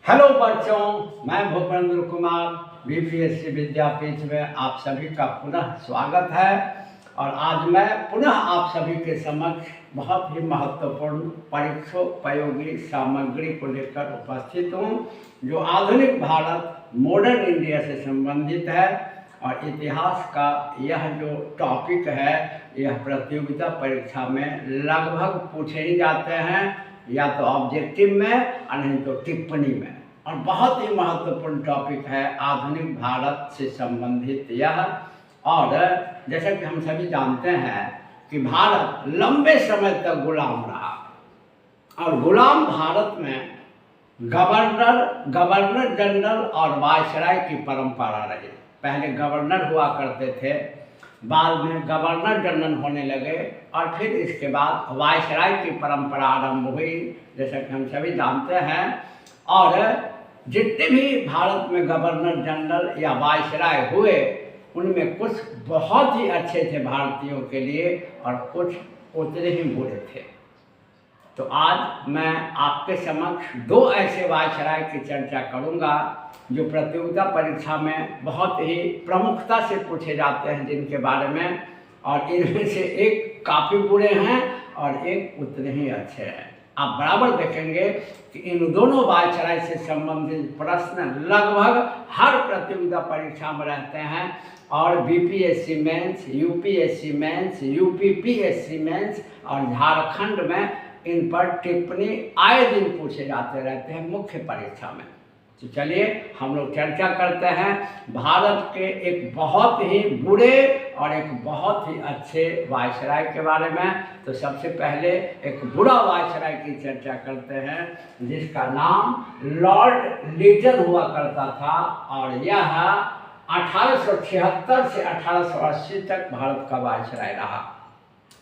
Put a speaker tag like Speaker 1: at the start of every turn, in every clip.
Speaker 1: Hello बच्चों, मैं Bhupendra Kumar BPSC विद्यापीठ में आप सभी का पुनः स्वागत है। और आज मैं पुनः आप सभी के समक्ष बहुत ही महत्वपूर्ण परीक्षोपयोगी सामग्री को लेकर उपस्थित हूँ, जो आधुनिक भारत मॉडर्न इंडिया से संबंधित है। और इतिहास का यह जो टॉपिक है, यह प्रतियोगिता परीक्षा में लगभग पूछे ही जाते हैं, या तो ऑब्जेक्टिव में और नहीं तो टिप्पणी में। और बहुत ही महत्वपूर्ण टॉपिक है आधुनिक भारत से संबंधित यह। और जैसा कि हम सभी जानते हैं कि भारत लंबे समय तक गुलाम रहा, और गुलाम भारत में गवर्नर जनरल और वायसराय की परंपरा रही। पहले गवर्नर हुआ करते थे, बाद में गवर्नर जनरल होने लगे, और फिर इसके बाद वायसराय की परंपरा आरंभ हुई, जैसा कि हम सभी जानते हैं। और जितने भी भारत में गवर्नर जनरल या वायसराय हुए, उनमें कुछ बहुत ही अच्छे थे भारतीयों के लिए, और कुछ उतने ही बुरे थे। तो आज मैं आपके समक्ष दो ऐसे वायसराय की चर्चा करूंगा जो प्रतियोगिता परीक्षा में बहुत ही प्रमुखता से पूछे जाते हैं, जिनके बारे में, और इनमें से एक काफ़ी बुरे हैं और एक उतने ही अच्छे हैं। आप बराबर देखेंगे कि इन दोनों वायसराय से संबंधित प्रश्न लगभग हर प्रतियोगिता परीक्षा में रहते हैं, और BPSC mains, UPSC mains, UPPSC mains और झारखंड में इन पर टिप्पणी आए दिन पूछे जाते रहते हैं मुख्य परीक्षा में। तो चलिए हम लोग चर्चा करते हैं भारत के एक बहुत ही बुरे और एक बहुत ही अच्छे वायसराय के बारे में। तो सबसे पहले एक बुरा वायसराय की चर्चा करते हैं, जिसका नाम लॉर्ड लिटन हुआ करता था, और यह 1876 से 1880 तक भारत का वायसराय रहा।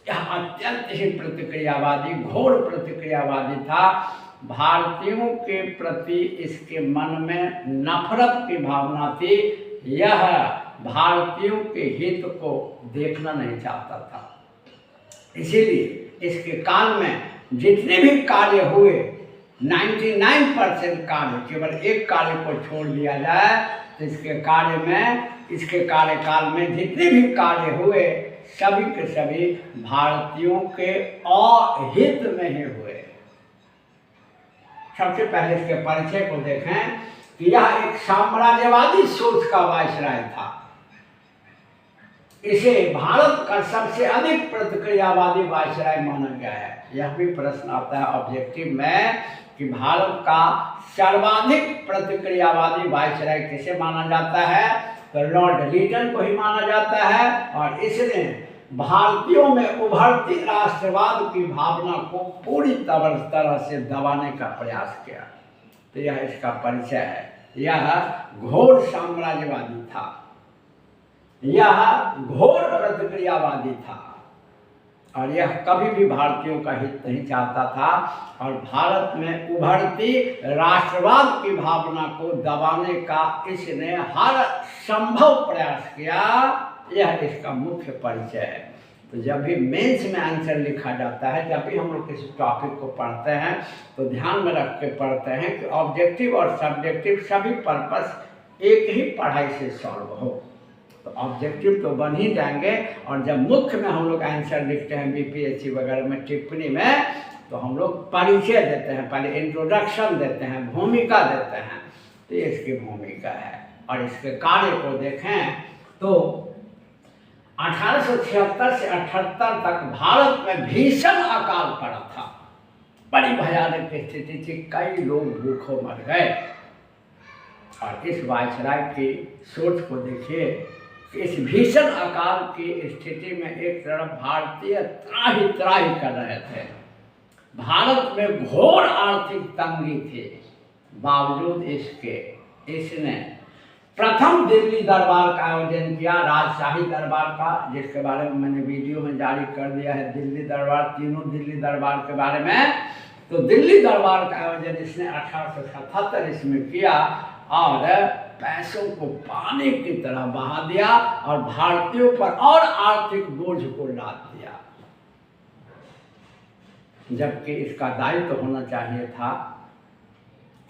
Speaker 1: यह अत्यंत ही प्रतिक्रियावादी, घोर प्रतिक्रियावादी था। भारतीयों के प्रति इसके मन में नफरत की भावना थी। यह भारतीयों के हित को देखना नहीं चाहता था। इसीलिए इसके काल में जितने भी कार्य हुए, 99% कार्य, केवल एक कार्य को छोड़ दिया जाए तो इसके कार्यकाल में जितने भी कार्य हुए, सभी के सभी भारतीयों के अहित में ही हुए। सबसे पहले इसके परिचय को देखें कि यह एक साम्राज्यवादी सोच का वायसराय था। इसे भारत का सबसे अधिक प्रतिक्रियावादी वायसराय माना गया है। यह भी प्रश्न आता है ऑब्जेक्टिव में कि भारत का सर्वाधिक प्रतिक्रियावादी वायसराय किसे माना जाता है, तो लॉर्ड लिटन को ही माना जाता है। और इसने भारतीयों में उभरती राष्ट्रवाद की भावना को पूरी तरह से दबाने का प्रयास किया। तो यह इसका परिचय है। यह घोर साम्राज्यवादी था, यह घोर प्रतिक्रियावादी था, और यह कभी भी भारतीयों का हित नहीं चाहता था, और भारत में उभरती राष्ट्रवाद की भावना को दबाने का इसने हर संभव प्रयास किया। यह इसका मुख्य परिचय है। तो जब भी मेंस में आंसर लिखा जाता है, जब भी हम लोग किसी टॉपिक को पढ़ते हैं, तो ध्यान में रख के पढ़ते हैं कि ऑब्जेक्टिव और सब्जेक्टिव सभी पर्पस एक ही पढ़ाई से सॉल्व हो। तो ऑब्जेक्टिव तो बन ही जाएंगे, और जब मुख्य में हम लोग आंसर लिखते हैं बीपीएससी वगैरह में टिप्पणी में, तो हम लोग परिचय देते हैं, पहले इंट्रोडक्शन देते हैं, भूमिका देते हैं। तो ये इसकी भूमिका है। और इसके कार्य को देखें तो 1876 से 78 तक भारत में भीषण अकाल पड़ा था। बड़ी भयानक स्थिति थी, कई लोग भूखों मर गए। और इस वायसराय की सोच को देखिए कि इस भीषण अकाल की स्थिति में एक तरफ भारतीय त्राही त्राही कर रहे थे, भारत में घोर आर्थिक तंगी थी। बावजूद इसके इसने प्रथम दिल्ली दरबार का आयोजन किया, राजशाही दरबार का, जिसके बारे में मैंने वीडियो में जारी कर दिया है। दिल्ली दरबार, तीनों दिल्ली दरबार के बारे में। तो दिल्ली दरबार का आयोजन इसने 1877 इसमें किया, और पैसों को पानी की तरह बहा दिया, और भारतीयों पर और आर्थिक बोझ को लाद दिया। जबकि इसका दायित्व होना चाहिए था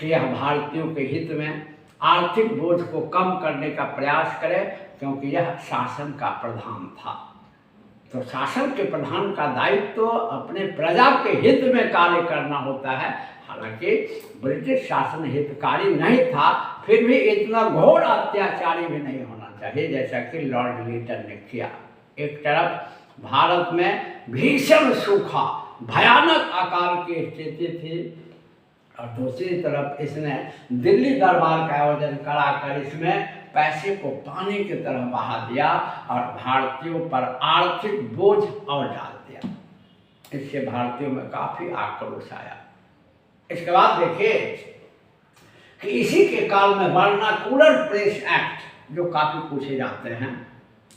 Speaker 1: कि यह भारतीयों के हित में आर्थिक बोझ को कम करने का प्रयास करे, क्योंकि यह शासन का प्रधान था। तो शासन के प्रधान का दायित्व तो अपने प्रजा के हित में कार्य करना होता है। हालांकि ब्रिटिश शासन हितकारी नहीं था, फिर भी इतना घोर अत्याचारी भी नहीं होना चाहिए जैसा कि लॉर्ड लीटन ने किया। एक तरफ भारत में भीषण सूखा, भयानक अकाल की स्थिति थी, और दूसरी तरफ इसने दिल्ली दरबार का आयोजन कराकर इसमें पैसे को पानी की तरह बहा दिया और भारतीयों पर आर्थिक बोझ और डाल दिया। इससे भारतीयों में काफी आक्रोश आया। इसके बाद देखिए कि इसी के काल में वर्नाकुलर प्रेस एक्ट, जो काफी पूछे जाते हैं,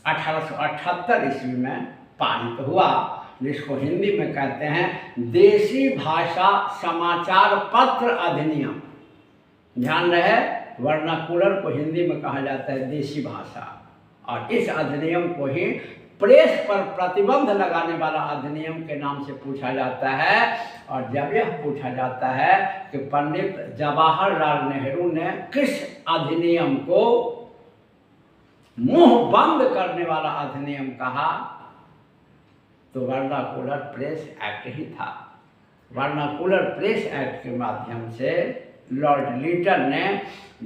Speaker 1: 1878 ईस्वी में पारित हुआ, जिसको हिंदी में कहते हैं देशी भाषा समाचार पत्र अधिनियम। ध्यान रहे, वर्नाकुलर को हिंदी में कहा जाता है देशी भाषा, और इस अधिनियम को ही प्रेस पर प्रतिबंध लगाने वाला अधिनियम के नाम से पूछा जाता है। और जब यह पूछा जाता है कि पंडित जवाहरलाल नेहरू ने किस अधिनियम को मुंह बंद करने वाला अधिनियम कहा, तो वर्नाकुलर प्रेस एक्ट ही था। वर्नाकुलर प्रेस एक्ट के माध्यम से लॉर्ड लीटन ने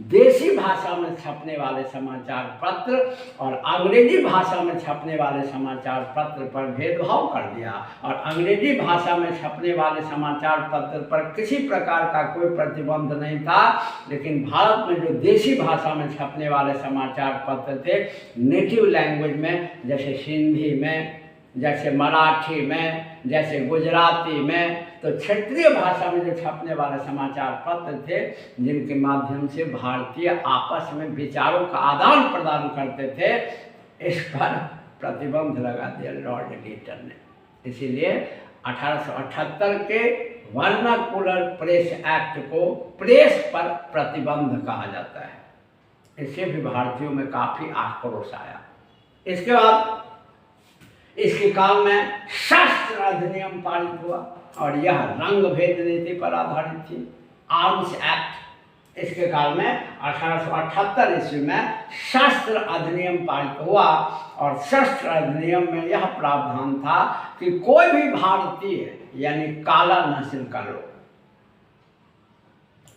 Speaker 1: देसी भाषा में छपने वाले समाचार पत्र और अंग्रेजी भाषा में छपने वाले समाचार पत्र पर भेदभाव कर दिया, और अंग्रेजी भाषा में छपने वाले समाचार पत्र पर किसी प्रकार का कोई प्रतिबंध नहीं था। लेकिन भारत में जो देसी भाषा में छपने वाले समाचार पत्र थे, नेटिव लैंग्वेज में, जैसे सिंधी में, जैसे मराठी में, जैसे गुजराती में, तो क्षेत्रीय भाषा में जो छपने वाले समाचार पत्र थे, जिनके माध्यम से भारतीय आपस में विचारों का आदान प्रदान करते थे, इस पर प्रतिबंध लगा दिया लॉर्ड लीटन ने। इसीलिए 1878 के वर्नाकुलर प्रेस एक्ट को प्रेस पर प्रतिबंध कहा जाता है। इससे भी भारतीयों में काफ़ी आक्रोश आया। इसके बाद इसके काल में शस्त्र अधिनियम पारित हुआ, और यह रंग भेद नीति पर आधारित थी, आर्म्स एक्ट। इसके काल में 1878 ईस्वी में शस्त्र अधिनियम पारित हुआ, और शस्त्र अधिनियम में यह प्रावधान था कि कोई भी भारतीय यानी काला नस्ल का लोग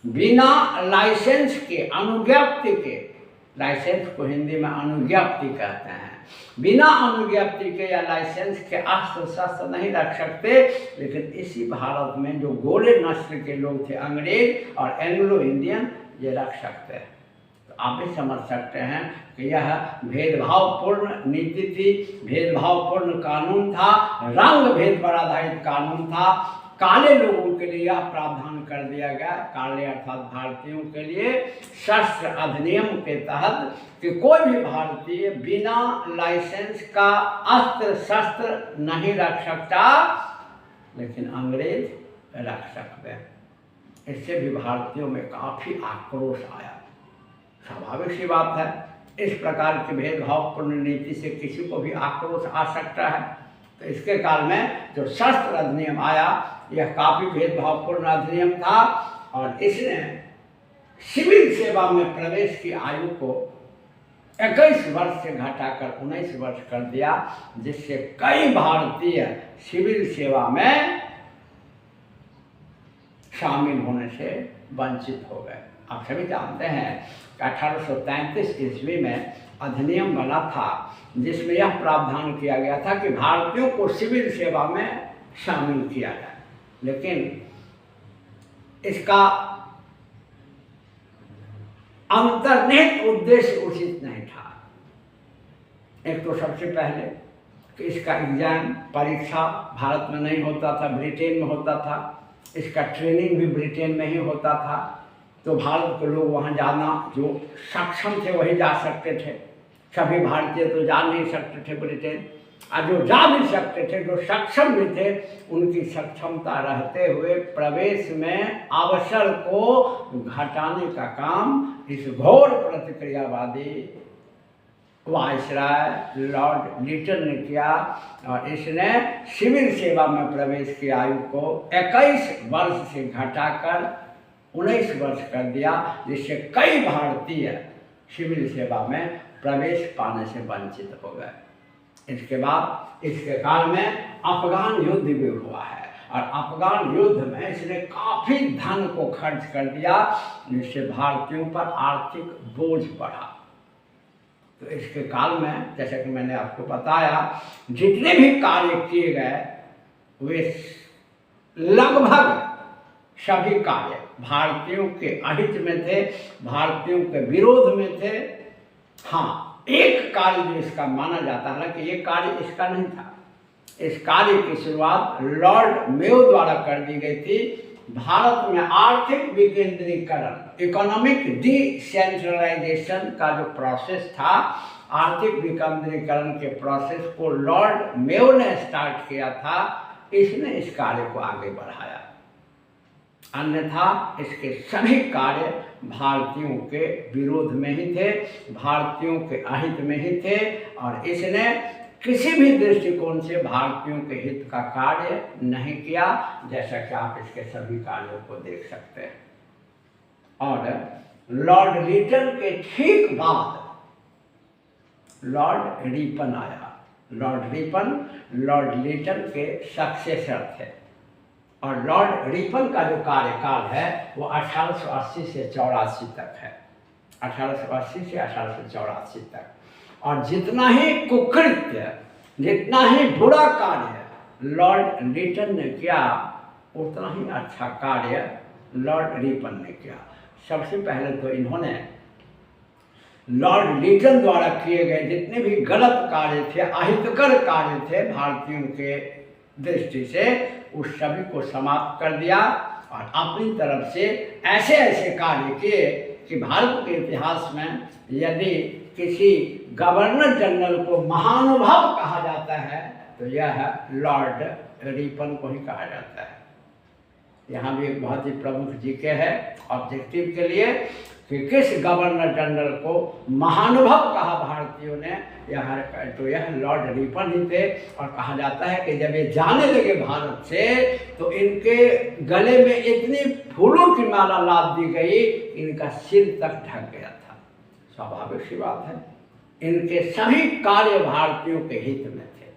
Speaker 1: बिना लाइसेंस के, अनुज्ञप्ति के, लाइसेंस को हिंदी में अनुज्ञप्ति कहते हैं, बिना अनुज्ञप्ति के या लाइसेंस के अस्त्र शस्त्र नहीं रख सकते। लेकिन इसी भारत में जो गोरे नस्ल के लोग थे, अंग्रेज और एंग्लो इंडियन, ये रख सकते हैं। तो आप भी समझ सकते हैं कि यह भेदभावपूर्ण नीति थी, भेदभावपूर्ण कानून था, रंग भेद पर आधारित कानून था। काले लोगों के लिए यह प्रावधान कर दिया गया, काले अर्थात भारतीयों के लिए, शस्त्र अधिनियम के तहत, कि कोई भी भारतीय बिना लाइसेंस का अस्त्र शस्त्र नहीं रख सकता, लेकिन अंग्रेज रख सकते हैं। इससे भी भारतीयों में काफ़ी आक्रोश आया। स्वाभाविक सी बात है, इस प्रकार की भेदभावपूर्ण नीति से किसी को भी आक्रोश आ सकता है। तो इसके काल में जो शस्त्र अधिनियम आया, यह काफ़ी भेदभावपूर्ण अधिनियम था, और इसने सिविल सेवा में प्रवेश की आयु को 21 वर्ष से घटाकर 19 वर्ष कर दिया, जिससे कई भारतीय सिविल सेवा में शामिल होने से वंचित हो गए। आप सभी जानते हैं कि 1833 ईस्वी में अधिनियम बना था, जिसमें यह प्रावधान किया गया था कि भारतीयों को सिविल सेवा में शामिल किया जाए। लेकिन इसका अंतर्निहित उद्देश्य उचित नहीं था। एक तो सबसे पहले कि इसका एग्जाम, परीक्षा भारत में नहीं होता था, ब्रिटेन में होता था। इसका ट्रेनिंग भी ब्रिटेन में ही होता था। तो भारत के लोग वहाँ जाना, जो सक्षम थे वही जा सकते थे। सभी भारतीय तो जा नहीं सकते थे ब्रिटेन, और जो जा भी सकते थे, जो सक्षम भी थे, उनकी सक्षमता रहते हुए प्रवेश में अवसर को घटाने का काम इस घोर प्रतिक्रियावादी वायसराय लॉर्ड लीटन ने किया, और इसने सिविल सेवा में प्रवेश की आयु को 21 वर्ष से घटाकर 19 वर्ष कर दिया, जिससे कई भारतीय सिविल सेवा में प्रवेश पाने से वंचित हो गए। इसके बाद इसके काल में अफगान युद्ध भी हुआ है और अफगान युद्ध में इसने काफ़ी धन को खर्च कर दिया, जिससे भारतीयों पर आर्थिक बोझ बढ़ा। तो इसके काल में जैसा कि मैंने आपको बताया, जितने भी कार्य किए गए वे लगभग सभी कार्य भारतीयों के अहित में थे, भारतीयों के विरोध में थे। हाँ, एक कार्य जो इसका माना जाता है कि ये कार्य इसका नहीं था। इस कार्य की शुरुआत लॉर्ड मेयो द्वारा कर दी गई थी। भारत में आर्थिक विकेंद्रीकरण, इकोनॉमिक डिसेंट्रलाइजेशन का जो प्रोसेस था, आर्थिक विकेंद्रीकरण के प्रोसेस को लॉर्ड मेयो ने स्टार्ट किया था। इसने इस कार्य को आगे बढ़ाया, अन्यथा इसके सभी कार्य भारतीयों के विरोध में ही थे, भारतीयों के अहित में ही थे और इसने किसी भी दृष्टिकोण से भारतीयों के हित का कार्य नहीं किया, जैसा कि आप इसके सभी कार्यों को देख सकते हैं। और लॉर्ड लीटन के ठीक बाद लॉर्ड रिपन आया। लॉर्ड लीटन के सक्सेसर थे और लॉर्ड रिपन का जो कार्यकाल है वो 1880 से 84 तक है, 1880 से 1884 तक। और जितना ही कुकृत्य, जितना ही बुरा कार्य लॉर्ड लीटन ने किया, उतना ही अच्छा कार्य लॉर्ड रिपन ने किया। सबसे पहले तो इन्होंने लॉर्ड लीटन द्वारा किए गए जितने भी गलत कार्य थे, अहितकर कार्य थे भारतीयों के दृष्टि से, उस सभी को समाप्त कर दिया और अपनी तरफ से ऐसे ऐसे कार्य किए कि भारत के इतिहास में यदि किसी गवर्नर जनरल को महानुभाव कहा जाता है तो यह लॉर्ड रिपन को ही कहा जाता है। यहाँ भी एक बहुत ही प्रमुख जीके है ऑब्जेक्टिव के लिए कि किस गवर्नर जनरल को महानुभाव कहा भारतीयों ने, यह लॉर्ड रिपन ही थे। और कहा जाता है कि जब ये जाने लगे भारत से तो इनके गले में इतनी फूलों की माला लाद दी गई, इनका सिर तक ढक गया था। स्वाभाविक सी बात है, इनके सभी कार्य भारतीयों के हित में थे।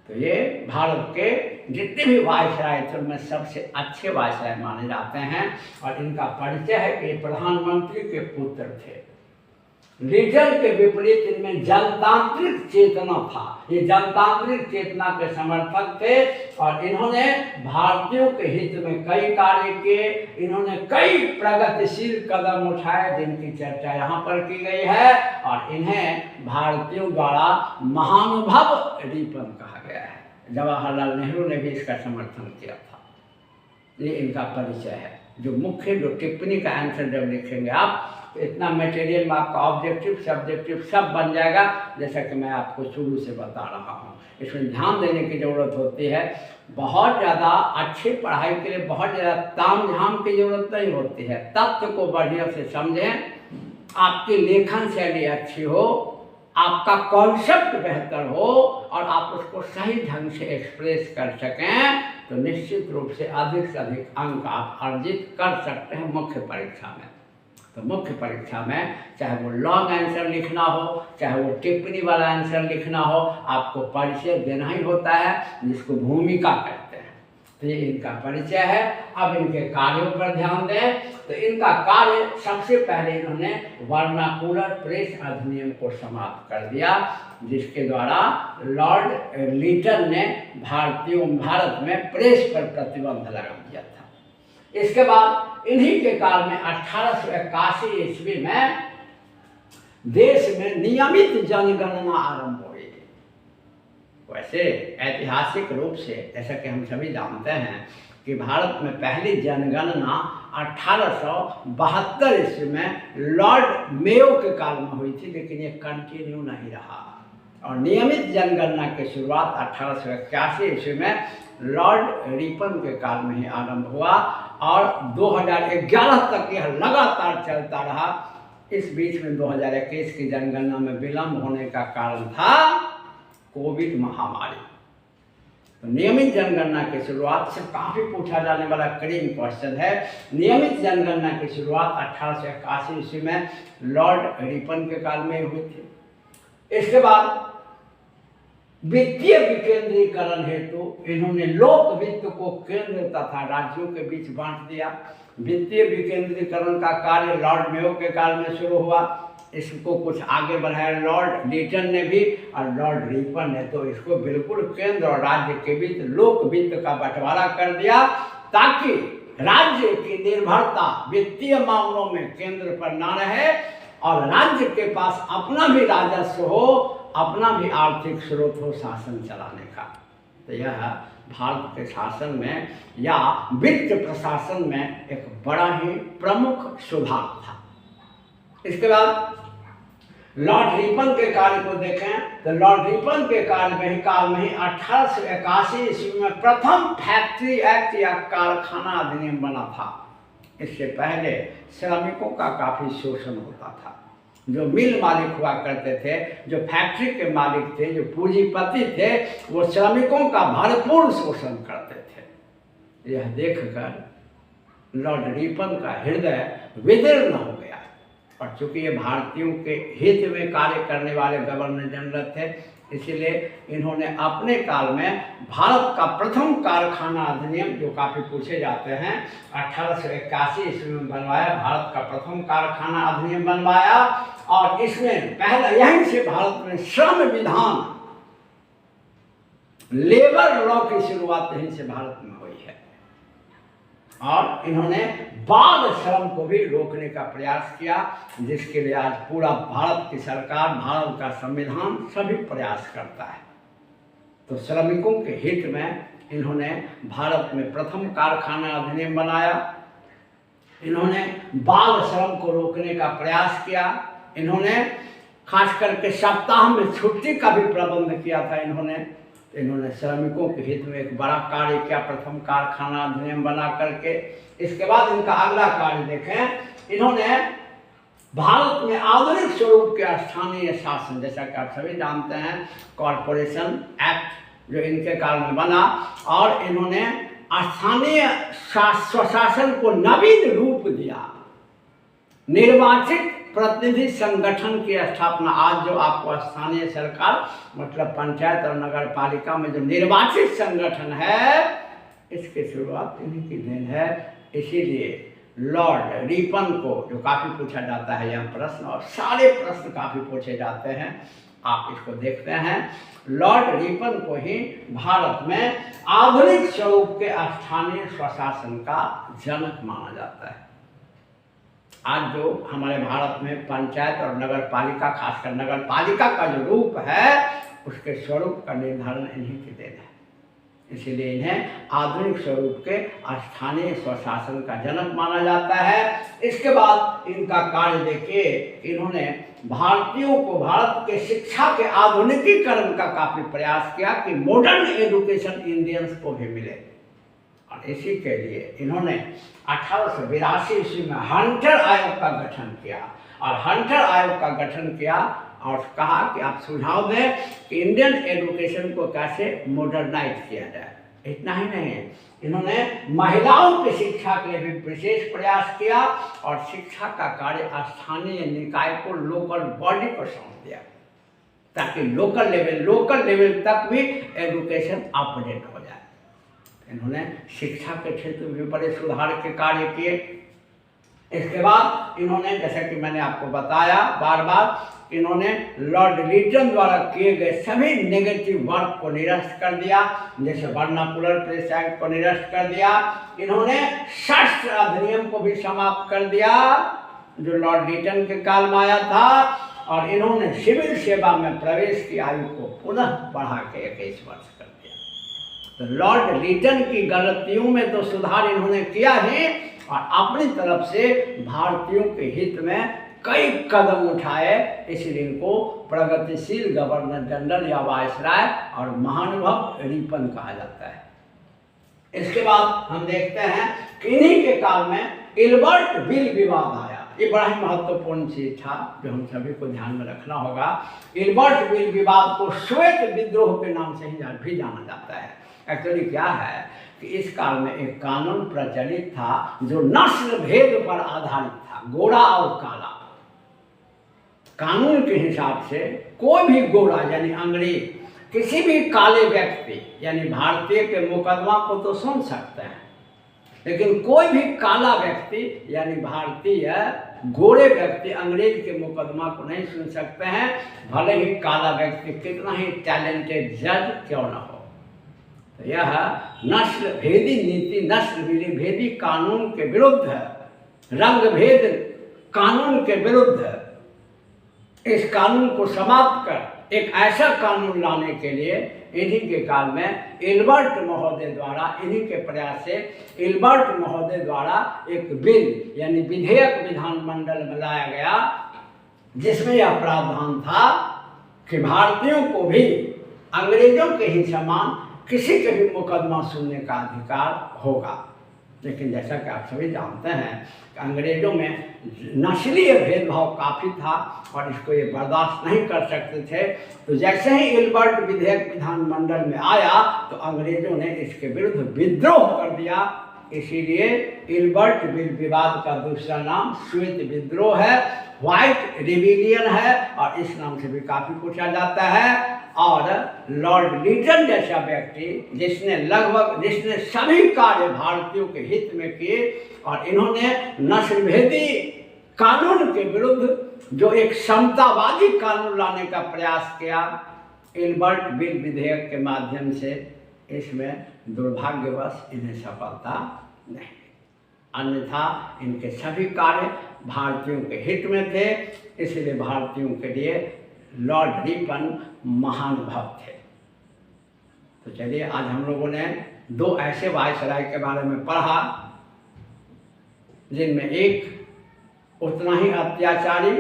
Speaker 1: तो ये भारत के जितने भी वायसराय थे उनमें सबसे अच्छे वायसराय माने जाते हैं। और इनका परिचय है कि प्रधानमंत्री के पुत्र थे। लीटन के विपरीत इनमें जनतांत्रिक चेतना था, ये जनतांत्रिक चेतना के समर्थक थे और इन्होंने भारतीयों के हित में कई कार्य किए। इन्होंने कई प्रगतिशील कदम उठाए जिनकी चर्चा यहाँ पर की गई है और इन्हें भारतीयों द्वारा महानुभाव रिपन कहा गया है। जवाहरलाल नेहरू ने भी इसका समर्थन किया था। ये इनका परिचय है। जो मुख्य जो टिप्पणी का आंसर जब लिखेंगे आप तो इतना मटेरियल में आपका ऑब्जेक्टिव सब्जेक्टिव सब बन जाएगा, जैसा कि मैं आपको शुरू से बता रहा हूँ। इसमें ध्यान देने की ज़रूरत होती है। बहुत ज़्यादा अच्छी पढ़ाई के लिए बहुत ज़्यादा तामझाम की ज़रूरत नहीं होती है। तथ्य को बढ़िया से समझें, आपकी लेखन शैली अच्छी हो, आपका कॉन्सेप्ट बेहतर हो और आप उसको सही ढंग से एक्सप्रेस कर सकें तो निश्चित रूप से अधिक अंक आप अर्जित कर सकते हैं मुख्य परीक्षा में। तो मुख्य परीक्षा में चाहे वो लॉन्ग आंसर लिखना हो, चाहे वो टिप्पणी वाला आंसर लिखना हो, आपको परिचय देना ही होता है, जिसको भूमिका कहते हैं। तो ये इनका परिचय है। अब इनके कार्यों पर ध्यान दें तो इनका कार्य सबसे पहले इन्होंने वर्नाकुलर प्रेस अधिनियम को समाप्त कर दिया, जिसके द्वारा लॉर्ड लीटन ने भारत में प्रेस पर प्रतिबंध लगा दिया था। इसके बाद इन्हीं के काल में 1881 ईस्वी में देश में नियमित जनगणना आरंभ हुई। वैसे ऐतिहासिक रूप से जैसा कि हम सभी जानते हैं कि भारत में पहली जनगणना 1872 ईस्वी में लॉर्ड मेयो के काल में हुई थी, लेकिन ये कंटिन्यू नहीं रहा। और नियमित जनगणना की शुरुआत 1881 ईस्वी में लॉर्ड रिपन के काल में ही आरंभ हुआ और 2011 तक यह लगातार चलता रहा। इस बीच में 2021 की जनगणना में विलंब होने का कारण था कोविड महामारी। तो नियमित जनगणना की शुरुआत से काफ़ी पूछा जाने वाला करीम क्वेश्चन है। नियमित जनगणना की शुरुआत 1881 ईस्वी में लॉर्ड रिपन के काल में हुई थी। इसके बाद वित्तीय विकेंद्रीकरण हेतु इन्होंने लोक वित्त को केंद्र तथा राज्यों के बीच बांट दिया। वित्तीय विकेंद्रीकरण का कार्य लॉर्ड मेयो के काल में शुरू हुआ। इसको कुछ आगे बढ़ाया लॉर्ड लीटन ने भी और लॉर्ड रिपन ने, तो इसको बिल्कुल केंद्र और राज्य के बीच लोक वित्त का बंटवारा कर दिया, ताकि राज्य की निर्भरता वित्तीय मामलों में केंद्र पर न रहे और राज्य के पास अपना भी राजस्व हो, अपना भी आर्थिक स्रोत हो शासन चलाने का। तो यह भारत के शासन में या वित्त प्रशासन में एक बड़ा ही प्रमुख सुधार था। इसके बाद लॉर्ड रिपन के कार्य को देखें तो लॉर्ड रिपन के काल में ही 1881 ईस्वी में प्रथम फैक्ट्री एक्ट या कारखाना अधिनियम बना था। इससे पहले श्रमिकों का काफ़ी शोषण होता था। जो मिल मालिक हुआ करते थे, जो फैक्ट्री के मालिक थे, जो पूंजीपति थे, वो श्रमिकों का भरपूर शोषण करते थे। यह देखकर लॉर्ड रिपन का हृदय विदीर्ण हो गया और चूंकि ये भारतीयों के हित में कार्य करने वाले गवर्नर जनरल थे, इसीलिए इन्होंने अपने काल में भारत का प्रथम कारखाना अधिनियम, जो काफ़ी पूछे जाते हैं, 1881 ईस्वी में बनवाया। भारत का प्रथम कारखाना अधिनियम बनवाया और इसमें पहला यहीं से भारत में श्रम विधान, लेबर लॉ की शुरुआत यहीं से भारत में हुई है। और इन्होंने बाल श्रम को भी रोकने का प्रयास किया, जिसके लिए आज पूरा भारत की सरकार, भारत का संविधान सभी प्रयास करता है। तो श्रमिकों के हित में इन्होंने भारत में प्रथम कारखाना अधिनियम बनाया। इन्होंने बाल श्रम को रोकने का प्रयास किया। इन्होंने खास करके सप्ताह में छुट्टी का भी प्रबंध किया था। इन्होंने श्रमिकों के हित में एक बड़ा कार्य किया, प्रथम कारखाना अधिनियम बना करके। इसके बाद इनका अगला कार्य देखें, इन्होंने भारत में आधुनिक स्वरूप के स्थानीय शासन, जैसा कि आप सभी जानते हैं, कॉरपोरेशन एक्ट जो इनके काल में बना, और इन्होंने स्थानीय स्वशासन को नवीन रूप दिया। निर्वाचित प्रतिनिधि संगठन की स्थापना, आज जो आपको स्थानीय सरकार मतलब पंचायत और नगर पालिका में जो निर्वाचित संगठन है, इसकी शुरुआत इन्हीं की देन है। इसीलिए लॉर्ड रिपन को, जो काफ़ी पूछा जाता है यह प्रश्न, और सारे प्रश्न काफ़ी पूछे जाते हैं, आप इसको देखते हैं, लॉर्ड रिपन को ही भारत में आधुनिक स्वरूप के स्थानीय स्वशासन का जनक माना जाता है। आज जो हमारे भारत में पंचायत और नगर पालिका, खासकर नगर पालिका का जो रूप है, उसके स्वरूप का निर्धारण इन्हीं की देन है। इसीलिए इन्हें आधुनिक स्वरूप के स्थानीय स्वशासन का जनक माना जाता है। इसके बाद इनका कार्य देखिए, इन्होंने भारतीयों को भारत के शिक्षा के आधुनिकीकरण का काफ़ी प्रयास किया कि मॉडर्न एजुकेशन इंडियंस को भी मिले। और इसी के लिए इन्होंने 1882 ईस्वी में हंटर आयोग का गठन किया, और हंटर आयोग का गठन किया और कहा कि आप सुझाव दें कि इंडियन एजुकेशन को कैसे मॉडर्नाइज किया जाए। इतना ही नहीं, इन्होंने महिलाओं की शिक्षा के लिए भी विशेष प्रयास किया और शिक्षा का कार्य स्थानीय निकाय को, लोकल बॉडी को सौंप दिया, ताकि लोकल लेवल तक भी एजुकेशन अपडेट हो जाए। इन्होंने शिक्षा के क्षेत्र में भी बड़े सुधार के कार्य किए। इसके बाद इन्होंने, जैसा कि मैंने आपको बताया बार बार, इन्होंने लॉर्ड लीटन द्वारा किए गए सभी नेगेटिव वर्क को निरस्त कर दिया, जैसे वर्नाकुलर प्रेस एक्ट को निरस्त कर दिया। इन्होंने शस्त्र अधिनियम को भी समाप्त कर दिया, जो लॉर्ड लीटन के काल में आया था, और इन्होंने सिविल सेवा में प्रवेश की आयु को पुनः बढ़ा के 21 वर्ष कर दिया। तो लॉर्ड लीटन की गलतियों में तो सुधार इन्होंने किया ही, और अपनी तरफ से भारतीयों के हित में कई कदम उठाए। इसलिए इनको प्रगतिशील गवर्नर जनरल या वायसराय और महानुभव रिपन कहा जाता है। इसके बाद हम देखते हैं कि इन्हीं के काल में इल्बर्ट बिल विवाद आया। ये बड़ा ही महत्वपूर्ण चीज था जो हम सभी को ध्यान में रखना होगा। इल्बर्ट बिल विवाद को श्वेत विद्रोह के नाम से ही भी जाना जाता है। एक्चुअली क्या है कि इस काल में एक कानून प्रचलित था जो नस्ल भेद पर आधारित था, गोरा और काला। कानून के हिसाब से कोई भी गोरा यानी अंग्रेज किसी भी काले व्यक्ति यानी भारतीय के मुकदमा को तो सुन सकते हैं, लेकिन कोई भी काला व्यक्ति यानी भारतीय गोरे व्यक्ति अंग्रेज के मुकदमा को नहीं सुन सकते हैं, भले ही काला व्यक्ति कितना ही टैलेंटेड जज क्यों न हो। तो यह नस्ल भेदी नीति, नस्ल भेदी कानून के विरुद्ध, रंग भेद कानून के विरुद्ध इस कानून को समाप्त कर एक ऐसा कानून लाने के लिए इन्हीं के काल में इल्बर्ट महोदय द्वारा, इन्हीं के प्रयास से इल्बर्ट महोदय द्वारा एक बिल यानी विधेयक विधानमंडल में लाया गया, जिसमें यह प्रावधान था कि भारतीयों को भी अंग्रेजों के ही समान किसी के भी मुकदमा सुनने का अधिकार होगा। लेकिन जैसा कि आप सभी जानते हैं कि अंग्रेजों में नस्लीय भेदभाव काफ़ी था और इसको ये बर्दाश्त नहीं कर सकते थे। तो जैसे ही इल्बर्ट विधेयक विधानमंडल में आया तो अंग्रेजों ने इसके विरुद्ध विद्रोह कर दिया। इसीलिए इल्बर्ट बिल विवाद का दूसरा नाम श्वेत विद्रोह है, व्हाइट रिबेलियन है, और इस नाम से भी काफ़ी पूछा जाता है। और लॉर्ड लिटन जैसा व्यक्ति जिसने सभी कार्य भारतीयों के हित में किए और इन्होंने नस्लभेदी कानून के विरुद्ध जो एक समतावादी कानून लाने का प्रयास किया, इल्बर्ट बिल विधेयक के माध्यम से इसमें दुर्भाग्यवश इन्हें सफलता नहीं, अन्यथा इनके सभी कार्य भारतीयों के हित में थे। इसलिए भारतीयों के लिए लॉर्ड रिपन महानुभव थे। तो चलिए आज हम लोगों ने दो ऐसे वायसराय के बारे में पढ़ा जिनमें एक उतना ही अत्याचारी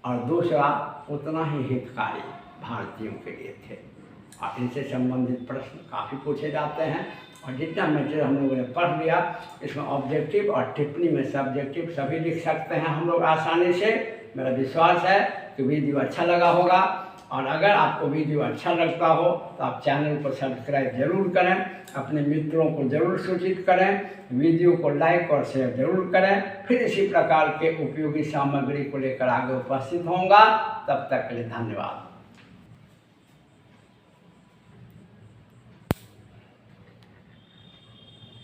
Speaker 1: और दूसरा उतना ही हितकारी भारतीयों के लिए थे। और इनसे संबंधित प्रश्न काफ़ी पूछे जाते हैं और जितना मैटर हम लोगों ने पढ़ लिया इसमें ऑब्जेक्टिव और टिप्पणी में सब्जेक्टिव सभी लिख सकते हैं हम लोग आसानी से। मेरा विश्वास है कि वीडियो अच्छा लगा होगा, और अगर आपको वीडियो अच्छा लगता हो तो आप चैनल को सब्सक्राइब जरूर करें, अपने मित्रों को जरूर सूचित करें, वीडियो को लाइक और शेयर जरूर करें। फिर इसी प्रकार के उपयोगी सामग्री को लेकर आगे उपस्थित होऊंगा। तब तक के लिए धन्यवाद।